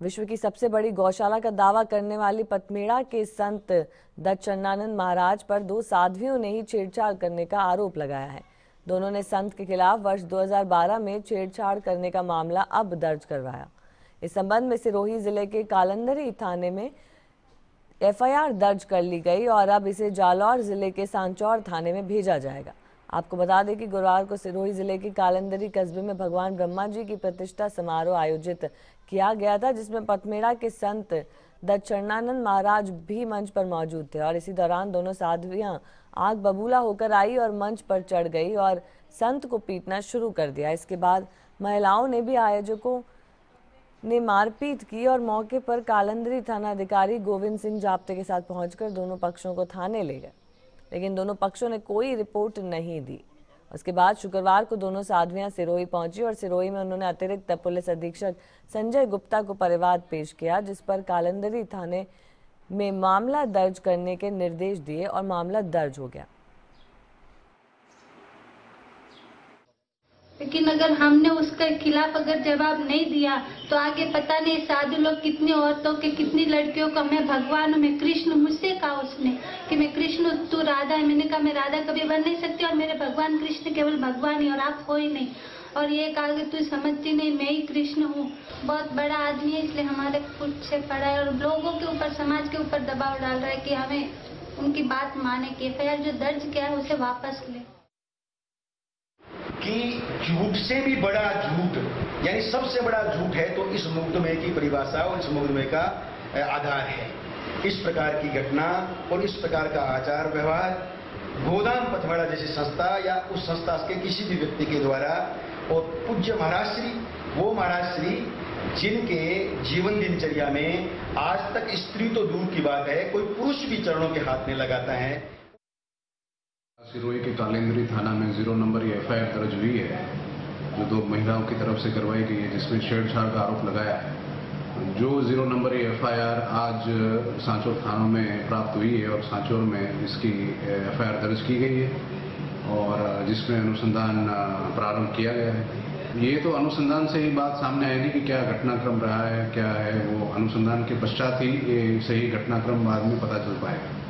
विश्व की सबसे बड़ी गौशाला का दावा करने वाली पथमेड़ा के संत दत्तचंदानंद महाराज पर दो साध्वियों ने ही छेड़छाड़ करने का आरोप लगाया है। दोनों ने संत के खिलाफ वर्ष 2012 में छेड़छाड़ करने का मामला अब दर्ज करवाया। इस संबंध में सिरोही जिले के कालंदरी थाने में एफआईआर दर्ज कर ली गई और अब इसे जालौर जिले के सांचौर थाने में भेजा जाएगा। आपको बता दें कि गुरुवार को सिरोही जिले के कालंदरी कस्बे में भगवान ब्रह्मा जी की प्रतिष्ठा समारोह आयोजित किया गया था, जिसमें पथमेड़ा के संत दत्तचंदानंद महाराज भी मंच पर मौजूद थे और इसी दौरान दोनों साध्वियां आग बबूला होकर आई और मंच पर चढ़ गई और संत को पीटना शुरू कर दिया। इसके बाद महिलाओं ने भी आयोजकों ने मारपीट की और मौके पर कालंदरी थानाधिकारी गोविंद सिंह जाप्ते के साथ पहुंचकर दोनों पक्षों को थाने ले गए, लेकिन दोनों पक्षों ने कोई रिपोर्ट नहीं दी। उसके बाद शुक्रवार को दोनों साध्वियां सिरोही पहुंची और सिरोही में उन्होंने अतिरिक्त पुलिस अधीक्षक संजय गुप्ता को परिवाद पेश किया, जिस पर कालंदरी थाने में मामला दर्ज करने के निर्देश दिए और मामला दर्ज हो गया। लेकिन अगर हमने उसके खिलाफ अगर जवाब नहीं दिया तो आगे पता नहीं साधु लोग कितनी औरतों के कितनी लड़कियों को मैं भगवान में कृष्ण, मुझसे कहा उसने कि मैं कृष्ण तू राधा है। मैंने कहा मैं राधा कभी बन नहीं सकती और मेरे भगवान कृष्ण केवल भगवान ही और आप कोई नहीं। और ये कहा कि तू समझती नहीं मैं ही कृष्ण हूँ। बहुत बड़ा आदमी है इसलिए हमारे फुट से पड़ा है और लोगों के ऊपर समाज के ऊपर दबाव डाल रहा है कि हमें उनकी बात माने की एफआईआर जो दर्ज किया है उसे वापस ले। कि झूठ से भी बड़ा झूठ यानी सबसे बड़ा झूठ है तो इस मुकदमे की परिभाषा और इस मुकदमे का आधार है। इस प्रकार की घटना और इस प्रकार का आचार व्यवहार गोदाम पथमेड़ा जैसी संस्था या उस संस्था के किसी भी व्यक्ति के द्वारा और पूज्य महाराज श्री वो महाराज श्री जिनके जीवन दिनचर्या में आज तक स्त्री तो दूर की बात है कोई पुरुष भी चरणों के हाथ में लगाता है। सिरोही के कालंदरी थाना में 0 नंबर एफआईआर दर्ज हुई है जो 2 महिलाओं की तरफ से करवाई गई है, जिसमें छेड़छाड़ का आरोप लगाया है। जो 0 नंबर एफआईआर आज सांचौर थानों में प्राप्त हुई है और सांचौर में इसकी एफआईआर दर्ज की गई है और जिसमें अनुसंधान प्रारंभ किया गया है। ये तो अनुसंधान से ही बात सामने आएगी कि क्या घटनाक्रम रहा है, क्या है वो अनुसंधान के पश्चात ही सही घटनाक्रम बाद में पता चल पाएगा।